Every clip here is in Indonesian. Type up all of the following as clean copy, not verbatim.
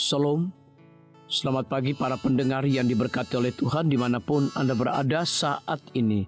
Shalom. Selamat pagi para pendengar yang diberkati oleh Tuhan dimanapun Anda berada saat ini.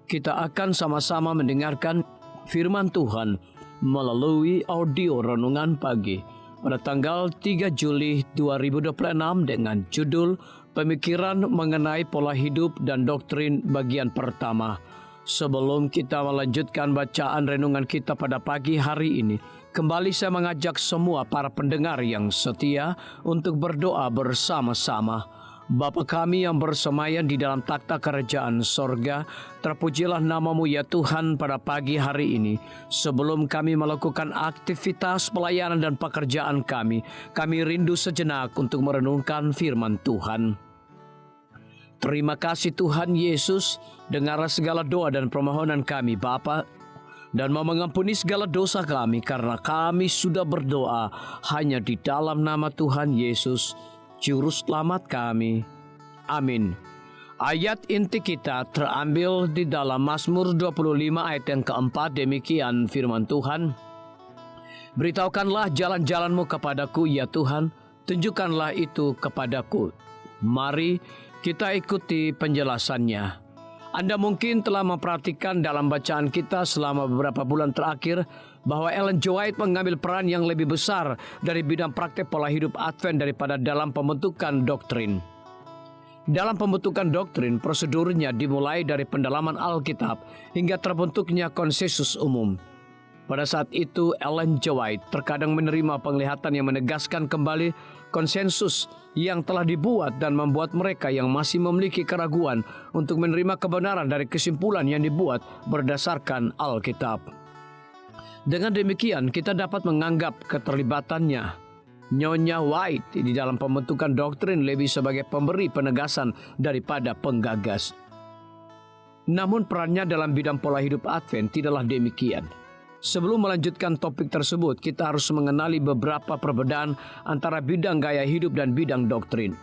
Kita akan sama-sama mendengarkan firman Tuhan melalui audio renungan pagi pada tanggal 3 Juli 2026 dengan judul Pemikiran mengenai pola hidup dan doktrin bagian pertama. Sebelum kita melanjutkan bacaan renungan kita pada pagi hari ini, kembali saya mengajak semua para pendengar yang setia untuk berdoa bersama-sama. Bapa kami yang bersemayam di dalam takhta kerajaan sorga, terpujilah namamu ya Tuhan pada pagi hari ini. Sebelum kami melakukan aktivitas pelayanan dan pekerjaan kami rindu sejenak untuk merenungkan firman Tuhan. Terima kasih Tuhan Yesus, dengarlah segala doa dan permohonan kami Bapa, dan mau mengampuni segala dosa kami karena kami sudah berdoa hanya di dalam nama Tuhan Yesus, Juru Selamat kami. Amin. Ayat inti kita terambil di dalam Mazmur 25 ayat yang keempat, demikian firman Tuhan. Beritahukanlah jalan-jalanmu kepadaku ya Tuhan, tunjukkanlah itu kepadaku. Mari kita ikuti penjelasannya. Anda mungkin telah memperhatikan dalam bacaan kita selama beberapa bulan terakhir bahwa Ellen G. White mengambil peran yang lebih besar dari bidang praktek pola hidup Advent daripada dalam pembentukan doktrin. Dalam pembentukan doktrin, prosedurnya dimulai dari pendalaman Alkitab hingga terbentuknya konsensus umum. Pada saat itu, Ellen G. White terkadang menerima penglihatan yang menegaskan kembali konsensus yang telah dibuat dan membuat mereka yang masih memiliki keraguan untuk menerima kebenaran dari kesimpulan yang dibuat berdasarkan Alkitab. Dengan demikian, kita dapat menganggap keterlibatannya Nyonya White di dalam pembentukan doktrin lebih sebagai pemberi penegasan daripada penggagas. Namun perannya dalam bidang pola hidup Advent tidaklah demikian. Sebelum melanjutkan topik tersebut, kita harus mengenali beberapa perbedaan antara bidang gaya hidup dan bidang doktrin.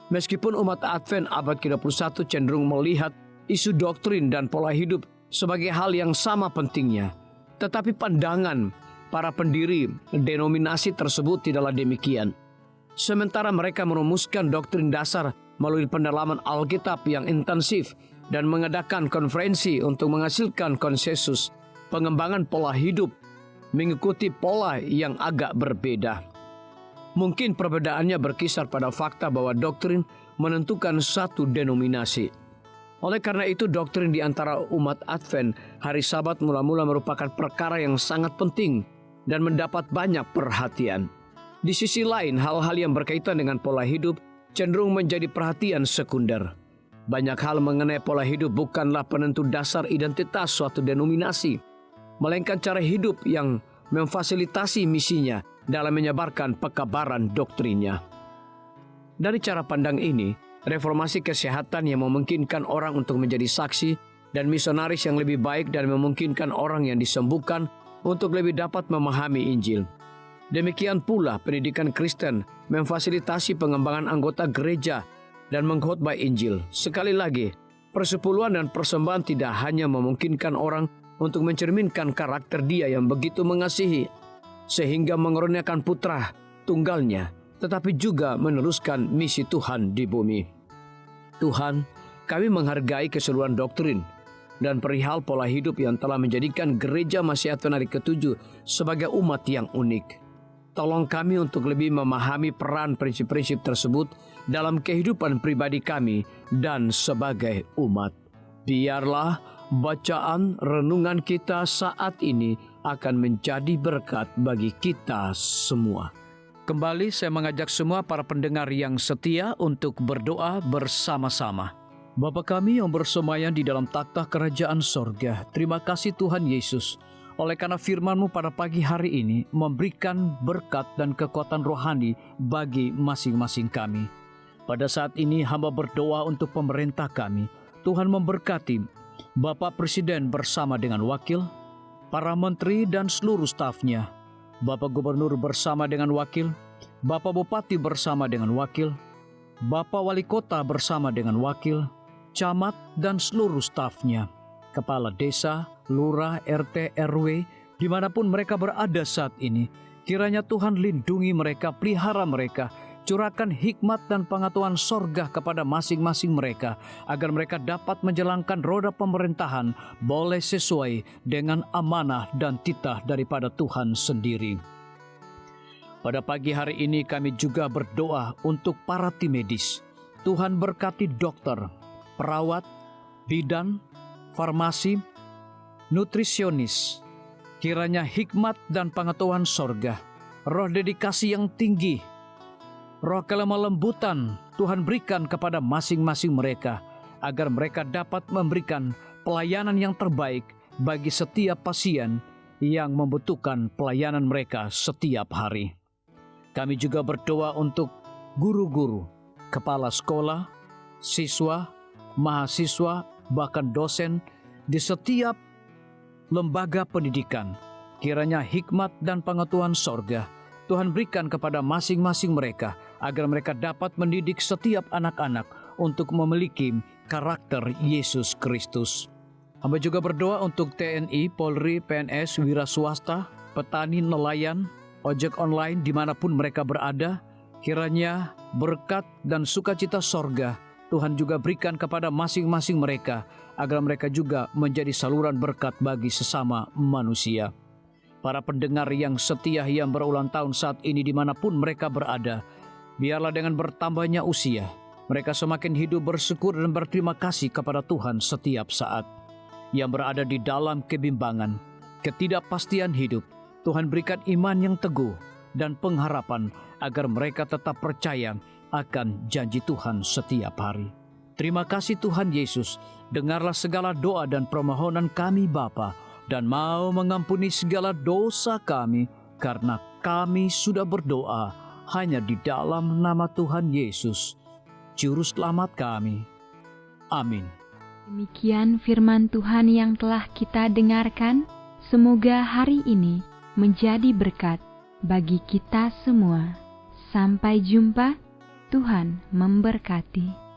Meskipun umat Advent abad ke-21 cenderung melihat isu doktrin dan pola hidup sebagai hal yang sama pentingnya, tetapi pandangan para pendiri denominasi tersebut tidaklah demikian. Sementara mereka merumuskan doktrin dasar melalui pendalaman Alkitab yang intensif dan mengadakan konferensi untuk menghasilkan konsensus, pengembangan pola hidup mengikuti pola yang agak berbeda. Mungkin perbedaannya berkisar pada fakta bahwa doktrin menentukan satu denominasi. Oleh karena itu, doktrin di antara umat Advent hari Sabat mula-mula merupakan perkara yang sangat penting dan mendapat banyak perhatian. Di sisi lain, hal-hal yang berkaitan dengan pola hidup cenderung menjadi perhatian sekunder. Banyak hal mengenai pola hidup bukanlah penentu dasar identitas suatu denominasi, melainkan cara hidup yang memfasilitasi misinya dalam menyebarkan pekabaran doktrinnya. Dari cara pandang ini, reformasi kesehatan yang memungkinkan orang untuk menjadi saksi dan misionaris yang lebih baik dan memungkinkan orang yang disembuhkan untuk lebih dapat memahami Injil. Demikian pula pendidikan Kristen memfasilitasi pengembangan anggota gereja dan mengkhotbah Injil. Sekali lagi, persepuluhan dan persembahan tidak hanya memungkinkan orang untuk mencerminkan karakter Dia yang begitu mengasihi sehingga mengaruniakan putra tunggalnya, tetapi juga meneruskan misi Tuhan di bumi. Tuhan, kami menghargai keseluruhan doktrin dan perihal pola hidup yang telah menjadikan gereja Masih Advent hari ke-7 sebagai umat yang unik. Tolong kami untuk lebih memahami peran prinsip-prinsip tersebut dalam kehidupan pribadi kami dan sebagai umat. Biarlah bacaan renungan kita saat ini akan menjadi berkat bagi kita semua. Kembali saya mengajak semua para pendengar yang setia untuk berdoa bersama-sama. Bapa kami yang bersemayam di dalam takhta kerajaan sorga, terima kasih Tuhan Yesus, oleh karena firman-Mu pada pagi hari ini memberikan berkat dan kekuatan rohani bagi masing-masing kami. Pada saat ini hamba berdoa untuk pemerintah kami. Tuhan memberkati Bapak Presiden bersama dengan wakil, para menteri dan seluruh stafnya, Bapak Gubernur bersama dengan wakil, Bapak Bupati bersama dengan wakil, Bapak Wali Kota bersama dengan wakil, camat dan seluruh stafnya, kepala desa, lurah, RT, RW, dimanapun mereka berada saat ini. Kiranya Tuhan lindungi mereka, pelihara mereka, Curahkan hikmat dan pengetahuan sorga kepada masing-masing mereka, agar mereka dapat menjalankan roda pemerintahan boleh sesuai dengan amanah dan titah daripada Tuhan sendiri. Pada pagi hari ini kami juga berdoa untuk para tim medis. Tuhan berkati dokter, perawat, bidan, farmasi, nutrisionis. Kiranya hikmat dan pengetahuan sorga, roh dedikasi yang tinggi, roh kelemah lembutan Tuhan berikan kepada masing-masing mereka, agar mereka dapat memberikan pelayanan yang terbaik bagi setiap pasien yang membutuhkan pelayanan mereka setiap hari. Kami juga berdoa untuk guru-guru, kepala sekolah, siswa, mahasiswa, bahkan dosen di setiap lembaga pendidikan. Kiranya hikmat dan pengetahuan sorga Tuhan berikan kepada masing-masing mereka, agar mereka dapat mendidik setiap anak-anak untuk memiliki karakter Yesus Kristus. Hamba juga berdoa untuk TNI, Polri, PNS, wira swasta, petani, nelayan, ojek online dimanapun mereka berada. Kiranya berkat dan sukacita sorga Tuhan juga berikan kepada masing-masing mereka, agar mereka juga menjadi saluran berkat bagi sesama manusia. Para pendengar yang setia yang berulang tahun saat ini dimanapun mereka berada, biarlah dengan bertambahnya usia, mereka semakin hidup bersyukur dan berterima kasih kepada Tuhan setiap saat. Yang berada di dalam kebimbangan, ketidakpastian hidup, Tuhan berikan iman yang teguh dan pengharapan, agar mereka tetap percaya akan janji Tuhan setiap hari. Terima kasih Tuhan Yesus, dengarlah segala doa dan permohonan kami Bapa, dan mau mengampuni segala dosa kami, karena kami sudah berdoa hanya di dalam nama Tuhan Yesus, Juru Selamat kami. Amin. Demikian firman Tuhan yang telah kita dengarkan. Semoga hari ini menjadi berkat bagi kita semua. Sampai jumpa, Tuhan memberkati.